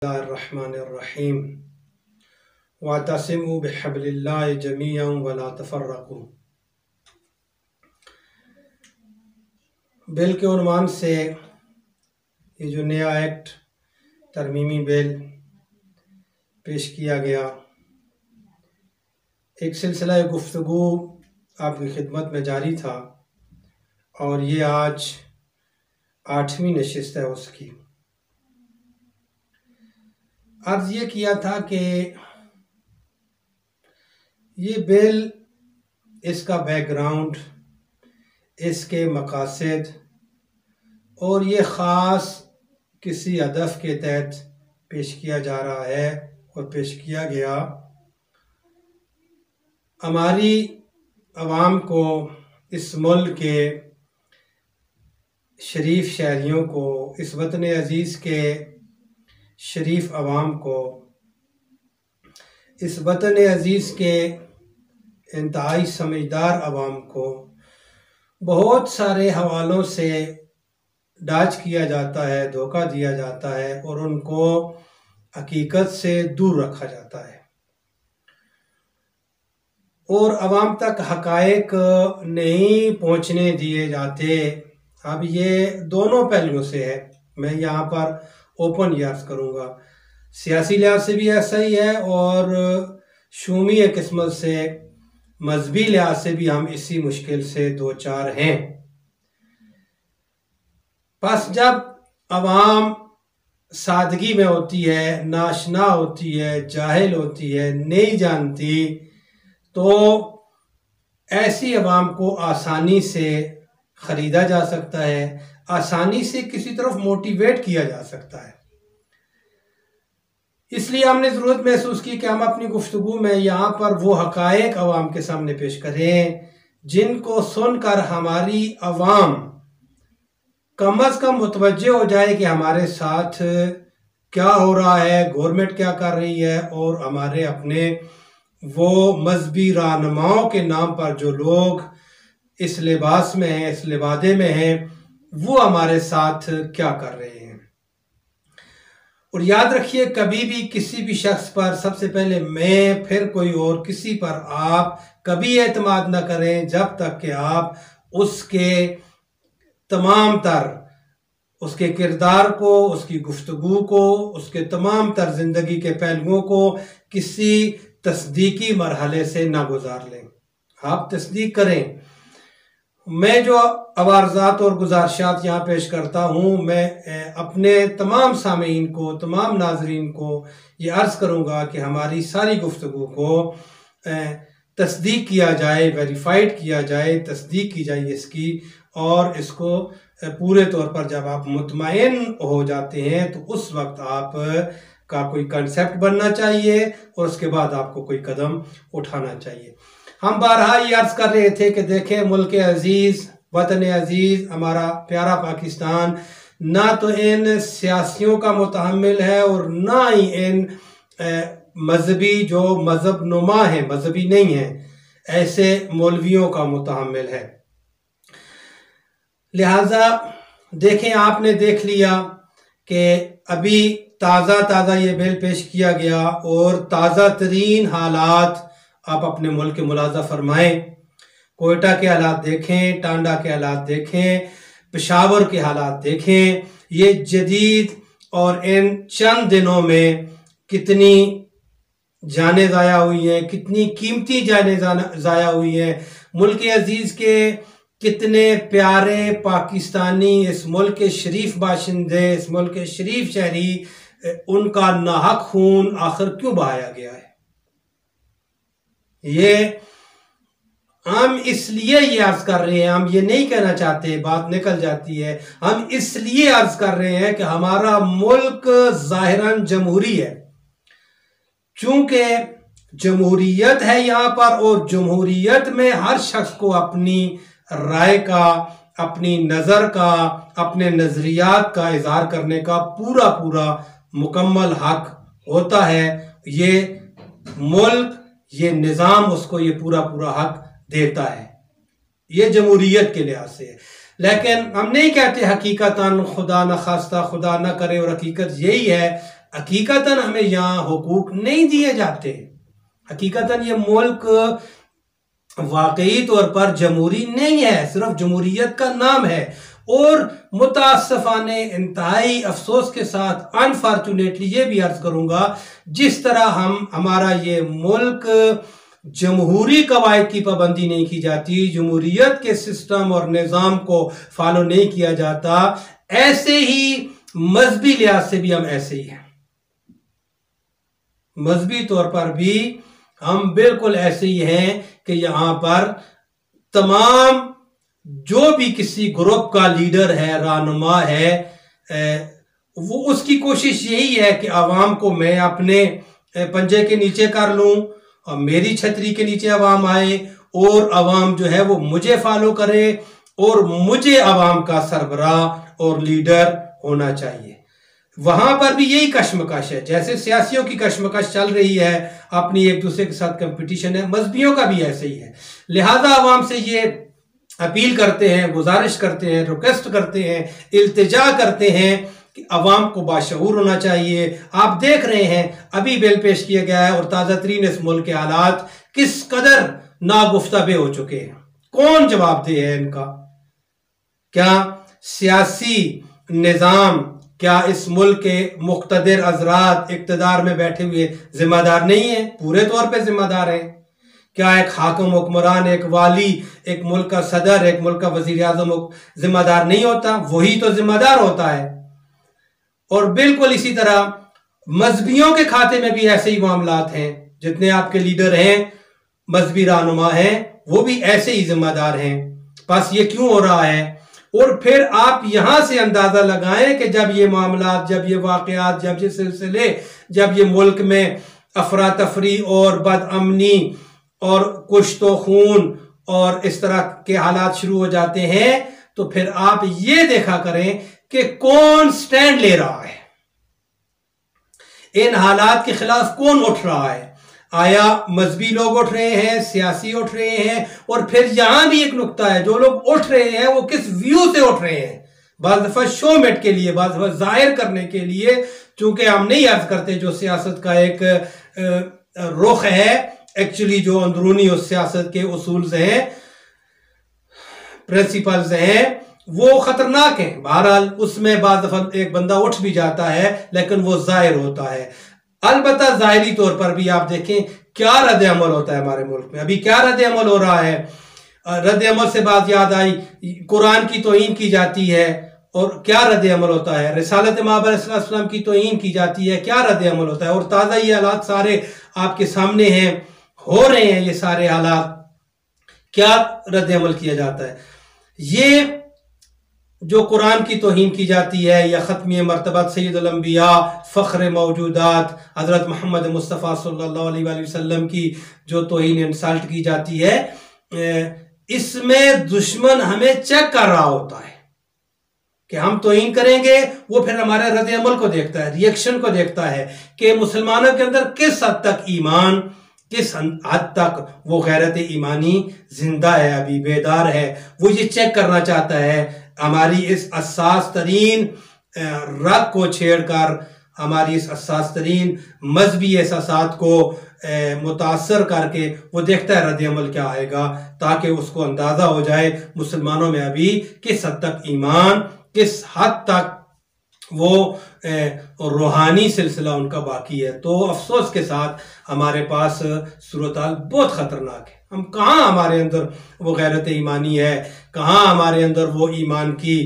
बिस्मिल्लाहिर्रहमानिर्रहीम वअतसिमू बिहब्लिल्लाहि जमीअन वला तफर्रकू। बिल के उन्वान से ये जो नया एक्ट तरमीमी बिल पेश किया गया, एक सिलसिला गुफ्तगू आपकी खिदमत में जारी था और ये आज 8वीं नशिस्त है उसकी। अर्ज़ ये किया था कि ये बिल, इसका बैकग्राउंड, इसके मकासद और ये ख़ास किसी हदफ के तहत पेश किया जा रहा है और पेश किया गया हमारी आवाम को, इस मुल्क के शरीफ शहरियों को, इस वतन अज़ीज़ के शरीफ आवाम को, इस वतन अज़ीज़ के इंतहाई समझदार आवाम को बहुत सारे हवालों से डाज किया जाता है, धोखा दिया जाता है और उनको हकीकत से दूर रखा जाता है और आवाम तक हकायक नहीं पहुँचने दिए जाते। अब ये दोनों पहलुओं से है, मैं यहाँ पर ओपन यार्ज करूँगा। सियासी लिहाज से भी ऐसा ही है और शूमी किस्मत से, मजहबी लिहाज से भी हम इसी मुश्किल से दो चार हैं। बस जब आवाम सादगी में होती है, नाशना होती है, जाहिल होती है, नहीं जानती, तो ऐसी आवाम को आसानी से ख़रीदा जा सकता है, आसानी से किसी तरफ मोटिवेट किया जा सकता है। इसलिए हमने ज़रूरत महसूस की कि हम अपनी गुफ्तगू में यहाँ पर वो हकायक आवाम के सामने पेश करें जिनको सुनकर हमारी आवाम कम अज़ कम मुतवज्जे हो जाए कि हमारे साथ क्या हो रहा है, गवर्नमेंट क्या कर रही है और हमारे अपने वो मजहबी रहनुमाओं के नाम पर जो लोग इस लिबास में हैं, इस लिबादे में हैं, वो हमारे साथ क्या कर रहे हैं। और याद रखिए, कभी भी किसी भी शख्स पर सबसे पहले मैं, फिर कोई और, किसी पर आप कभी एतमाद न करें जब तक कि आप उसके तमाम तर, उसके किरदार को, उसकी गुफ्तगू को, उसके तमाम तर जिंदगी के पहलुओं को किसी तस्दीकी मरहले से ना गुजार लें। आप तस्दीक करें। मैं जो अवारजात और गुजारिशात यहाँ पेश करता हूँ, मैं अपने तमाम सामीन को, तमाम नाजरीन को ये अर्ज़ करूँगा कि हमारी सारी गुफ्तगू को तस्दीक किया जाए, वेरीफाइड किया जाए, तस्दीक की जाए इसकी, और इसको पूरे तौर पर जब आप मुतमईन हो जाते हैं तो उस वक्त आप का कोई कंसेप्ट बनना चाहिए और उसके बाद आपको कोई कदम उठाना चाहिए। हम बारहा ये अर्ज कर रहे थे कि देखें, मुल्क अजीज़, वतन अजीज़, हमारा प्यारा पाकिस्तान ना तो इन सियासियों का मुतहम्मिल है और ना ही इन मजहबी, जो मजहब नुमा है, मजहबी नहीं है, ऐसे मौलवियों का मुतहम्मिल है। लिहाजा देखें, आपने देख लिया कि अभी ताज़ा ये बिल पेश किया गया और ताज़ा तरीन हालात आप अपने मुल्क के मुलाजा फरमाएं। कोयटा के हालात देखें, टांडा के हालात देखें, पेशावर के हालात देखें। ये जदीद और इन चंद दिनों में कितनी जानें ज़ाया हुई हैं, कितनी कीमती जानें ज़ाया हुई हैं। मुल्क अजीज़ के कितने प्यारे पाकिस्तानी, इस मुल्क के शरीफ बाशिंदे, इस मुल्क के शरीफ शहरी, उनका नाहक खून आखिर क्यों बहाया गया है। ये हम इसलिए ये अर्ज कर रहे हैं, हम ये नहीं कहना चाहते, बात निकल जाती है, हम इसलिए अर्ज कर रहे हैं कि हमारा मुल्क जाहिरन जमहूरी है। चूंकि जमहूरियत है यहाँ पर और जमहूरियत में हर शख्स को अपनी राय का, अपनी नज़र का, अपने नज़रियात का इजहार करने का पूरा मुकम्मल हक होता है। ये मुल्क, ये निज़ाम उसको ये पूरा हक देता है। ये जमहूरियत के लिहाज से है। लेकिन हम नहीं कहते हकीकतन, खुदा न खास्ता, खुदा न करे, और हकीकत यही है हकीकतन हमें यहाँ हुकूक नहीं दिए जाते। हकीकतन ये मुल्क वाकई तौर पर जमहूरी नहीं है, सिर्फ जमहूरियत का नाम है। और मुतासफाने इंतहाई अफसोस के साथ अनफॉर्चुनेटली ये भी अर्ज करूंगा, जिस तरह हमारा ये मुल्क जमहूरी कवायद की पाबंदी नहीं की जाती, जमहूरियत के सिस्टम और निज़ाम को फॉलो नहीं किया जाता, ऐसे ही मजहबी लिहाज से भी हम ऐसे ही हैं। मजहबी तौर पर भी हम बिल्कुल ऐसे ही हैं कि यहां पर तमाम जो भी किसी ग्रुप का लीडर है, रहनुमा है, वो उसकी कोशिश यही है कि आवाम को मैं अपने पंजे के नीचे कर लूं और मेरी छतरी के नीचे आवाम आए और आवाम जो है वो मुझे फॉलो करे और मुझे आवाम का सरबराह और लीडर होना चाहिए। वहां पर भी यही कश्मकश है, जैसे सियासियों की कश्मकश चल रही है, अपनी एक दूसरे के साथ कंपटीशन है, मजहबियों का भी ऐसे ही है। लिहाजा आवाम से ये अपील करते हैं, गुजारिश करते हैं, रिक्वेस्ट करते हैं, इल्तिजा करते हैं कि अवाम को बाशऊर होना चाहिए। आप देख रहे हैं अभी बिल पेश किया गया है और ताज़ा तरीन इस मुल्क के हालात किस कदर नागुफ्ताबे हो चुके हैं। कौन जवाबदेह है इनका? क्या सियासी निज़ाम, क्या इस मुल्क के मुख्तदिर हज़रात इक़्तिदार में बैठे हुए जिम्मेदार नहीं है? पूरे तौर पे जिम्मेदार हैं। क्या एक हाकिम, हुक्मरान, एक वाली, एक मुल्क का सदर, एक मुल्क का वजीर आज़म जिम्मेदार नहीं होता? वही तो जिम्मेदार होता है। और बिल्कुल इसी तरह मजहबियों के खाते में भी ऐसे ही मामलात हैं। जितने आपके लीडर हैं, मजहबी रहनुमा हैं, वो भी ऐसे ही जिम्मेदार हैं। बस ये क्यों हो रहा है? और फिर आप यहां से अंदाजा लगाएं कि जब ये मामलात, जब ये वाकयात, जब ये सिलसिले, जब ये मुल्क में अफरा तफरी और बदअमनी और कुछ तो खून और इस तरह के हालात शुरू हो जाते हैं, तो फिर आप ये देखा करें कि कौन स्टैंड ले रहा है, इन हालात के खिलाफ कौन उठ रहा है। आया मजहबी लोग उठ रहे हैं, सियासी उठ रहे हैं, और फिर यहां भी एक नुक्ता है, जो लोग उठ रहे हैं वो किस व्यू से उठ रहे हैं। बाज़ दफा शोमेट के लिए, बाज़ दफा जाहिर करने के लिए, चूंकि हम नहीं अर्ज करते जो सियासत का एक रुख है, एक्चुअली जो अंदरूनी उस सियासत के उसूल हैं, प्रिंसिपल्स हैं, वो खतरनाक हैं। बहरहाल उसमें बाज़ दफा एक बंदा उठ भी जाता है, लेकिन वो जाहिर होता है। अलबत्ता जाहिरी तौर पर भी आप देखें क्या रद्द अमल होता है हमारे मुल्क में। अभी क्या रद्द अमल हो रहा है? रद्द अमल से बात याद आई, कुरान की तौहीन की जाती है, और क्या रद्द अमल होता है? रिसालत माब अलैहिस्सलाम की तौहीन की जाती है, क्या रद्द अमल होता है? और ताज़ा ये हालात सारे आपके सामने हैं, हो रहे हैं ये सारे हालात। क्या रद्द अमल किया जाता है? ये जो कुरान की तौहीन की जाती है, या ख़त्मी मर्तबत सैयदुल अंबिया, फ़ख्र मौजूदात हज़रत मोहम्मद मुस्तफ़ा सल्लल्लाहु अलैहि वसल्लम की जो तौहीन इंसल्ट की जाती है, इसमें दुश्मन हमें चेक कर रहा होता है कि हम तौहीन करेंगे, वो फिर हमारे रद्द अमल को देखता है, रिएक्शन को देखता है कि मुसलमानों के अंदर किस हद तक ईमान, किस हद तक वो गैरत ईमानी जिंदा है, अभी बेदार है। वो ये चेक करना चाहता है हमारी इस अस्सास तरीन रग को छेड़कर, हमारी इस अस्सास तरीन मजहबी एहसासात को मुतासर करके वो देखता है रद्द अमल क्या आएगा, ताकि उसको अंदाजा हो जाए मुसलमानों में अभी किस हद तक ईमान, किस हद तक वो रूहानी सिलसिला उनका बाकी है। तो अफसोस के साथ हमारे पास सूरत-हाल बहुत ख़तरनाक है। हम कहाँ हमारे अंदर वो गैरत ईमानी है, कहाँ हमारे अंदर वो ईमान की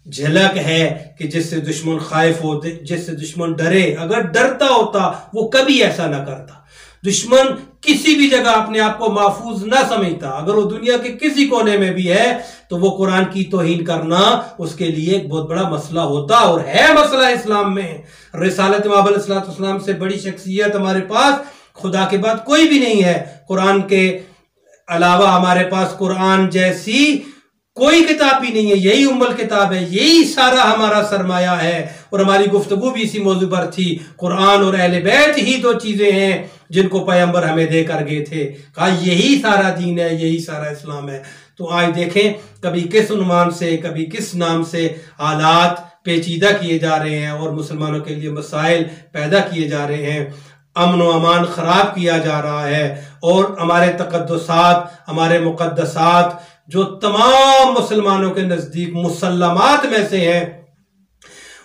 झलक है कि जिससे दुश्मन खाइफ हो, जिससे दुश्मन डरे। अगर डरता होता वो कभी ऐसा ना करता। दुश्मन किसी भी जगह अपने आप को महफूज ना समझता। अगर वो दुनिया के किसी कोने में भी है तो वो कुरान की तौहीन करना उसके लिए एक बहुत बड़ा मसला होता, और है मसला इस्लाम में। रिसालत माब अलैहिस्सलाम से बड़ी शख्सियत हमारे पास खुदा के बाद कोई भी नहीं है। कुरान के अलावा हमारे पास कुरान जैसी कोई किताब भी नहीं है। यही उम्मुल किताब है, यही सारा हमारा सरमाया है। और हमारी गुफ्तगू भी इसी मौजू पर थी। कुरान और अहले बैत ही दो चीजें हैं जिनको पैगंबर हमें देकर गए थे। कहा यही सारा दीन है, यही सारा इस्लाम है। तो आज देखें कभी किस उन्वान से, कभी किस नाम से हालात पेचीदा किए जा रहे हैं और मुसलमानों के लिए मसाइल पैदा किए जा रहे हैं, अमन व अमान ख़राब किया जा रहा है और हमारे तक़द्दुसात, हमारे मुक़द्दसात जो तमाम मुसलमानों के नज़दीक मुसल्लमात में से हैं,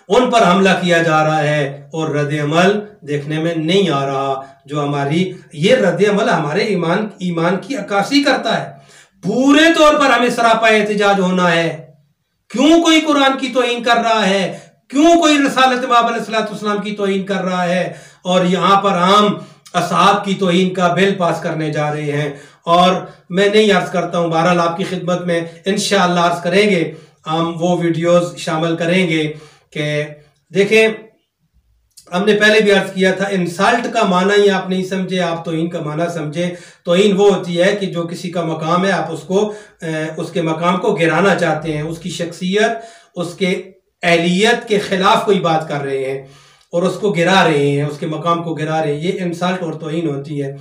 उन पर हमला किया जा रहा है और रद्द अमल देखने में नहीं आ रहा। जो हमारी ये रद्द अमल हमारे ईमान की अक्कासी करता है। पूरे तौर पर हमें सरापा एहतिजाज होना है। क्यों कोई कुरान की तौहीन कर रहा है, क्यों कोई रिसालत माब अलैहिस्सलाम की तौहीन कर रहा है, और यहां पर हम असहाब की तौहीन का बिल पास करने जा रहे हैं। और मैं नहीं अर्ज करता हूं, बहरहाल आपकी खिदमत में इंशाअल्लाह अर्ज करेंगे, हम वो वीडियोस शामिल करेंगे कि देखें, हमने पहले भी अर्ज किया था, इंसल्ट का माना ही आप नहीं समझे, आप तौहीन का माना समझे। तौहीन वो होती है कि जो किसी का मकाम है, आप उसको उसके मकाम को गिराना चाहते हैं, उसकी शख्सियत, उसके अहलियत के खिलाफ कोई बात कर रहे हैं और उसको गिरा रहे हैं, उसके मकाम को गिरा रहे हैं। ये इंसल्ट और तौहीन होती है।